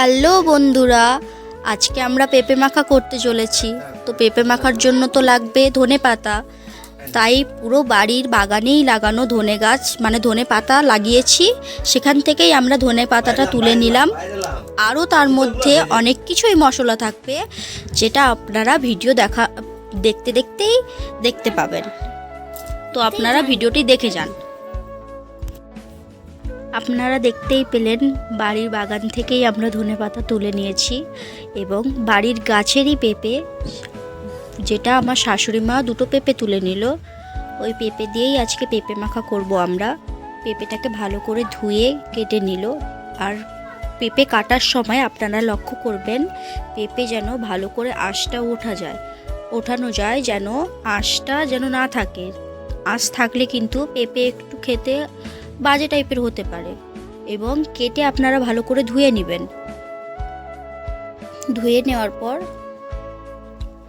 Hello বন্ধুরা, আজকে আমরা পেঁপে মাখা করতে চলেছি। তো পেঁপে মাখার জন্য তো লাগবে ধনেপাতা। তাই পুরো বাড়ির বাগানেই লাগানো ধনে গাছ, মানে ধনে পাতা লাগিয়েছি, সেখান থেকেই আমরা ধনে পাতাটা তুলে নিলাম। আরও তার মধ্যে অনেক কিছুই মশলা থাকবে, যেটা আপনারা ভিডিও দেখতেই দেখতে পাবেন। তো আপনারা ভিডিওটি দেখে যান। আপনারা দেখতেই পেলেন, বাড়ির বাগান থেকেই আমরা ধনেপাতা তুলে নিয়েছি এবং বাড়ির গাছেরই পেঁপে, যেটা আমার শাশুড়ি মা দুটো পেঁপে তুলে নিল। ওই পেঁপে দিয়েই আজকে পেঁপে মাখা করব আমরা। পেঁপেটাকে ভালো করে ধুয়ে কেটে নিল। আর পেঁপে কাটার সময় আপনারা লক্ষ্য করবেন, পেঁপে যেন ভালো করে আঁশটা ওঠানো যায়, যেন আঁশটা যেন না থাকে। আঁশ থাকলে কিন্তু পেঁপে একটু খেতে বাজে টাইপের হতে পারে। এবং কেটে আপনারা ভালো করে ধুয়ে নেবেন। ধুয়ে নেওয়ার পর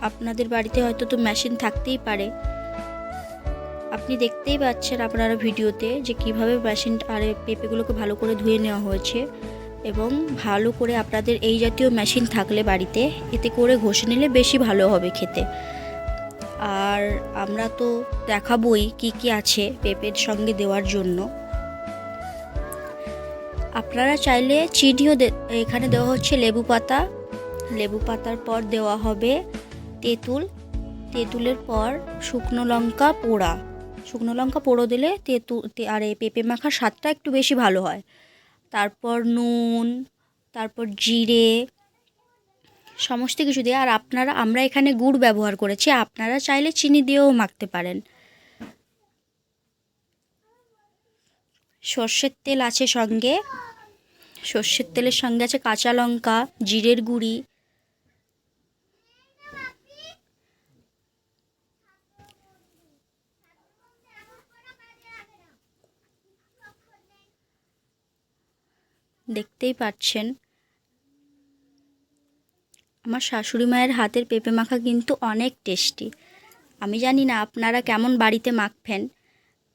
আপনাদের বাড়িতে হয়তো তো মেশিন থাকতেই পারে। আপনি দেখতেই পাচ্ছেন আপনারা ভিডিওতে যে কিভাবে মেশিন আর পেঁপেগুলোকে ভালো করে ধুয়ে নেওয়া হয়েছে। এবং ভালো করে আপনাদের এই জাতীয় মেশিন থাকলে বাড়িতে, এতে করে ঘষে নিলে বেশি ভালো হবে খেতে। আর আমরা তো দেখাবই কি কি আছে পেঁপের সঙ্গে দেওয়ার জন্য। আপনারা চাইলে চিনিও এখানে দেওয়া হচ্ছে লেবু পাতার পর দেওয়া হবে তেঁতুলের পর শুকনো লঙ্কা পোড়ো দিলে আর এই পেঁপে মাখার স্বাদটা একটু বেশি ভালো হয়। তারপর নুন, তারপর জিরে, সমস্ত কিছু দিয়ে। আর আমরা এখানে গুড় ব্যবহার করেছি, আপনারা চাইলে চিনি দিয়েও মাখতে পারেন। সর্ষের তেল আছে সঙ্গে, সর্ষের তেলের সঙ্গে আছে কাঁচা লঙ্কা, জিরের গুঁড়ি, দেখতেই পাচ্ছেন। আমার শাশুড়ি মায়ের হাতের পেঁপে মাখা কিন্তু অনেক টেস্টি। আমি জানি না আপনারা কেমন বাড়িতে মাখবেন,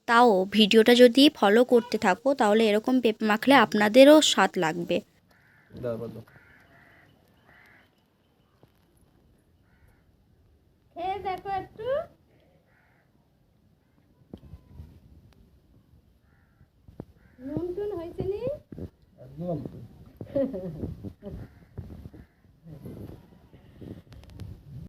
তাও ভিডিওটা যদি ফলো করতে থাকো তাহলে এরকম পেঁপে মাখলে আপনাদেরও স্বাদ লাগবে। দেখো একটু নুন টুন হয়েছে নি?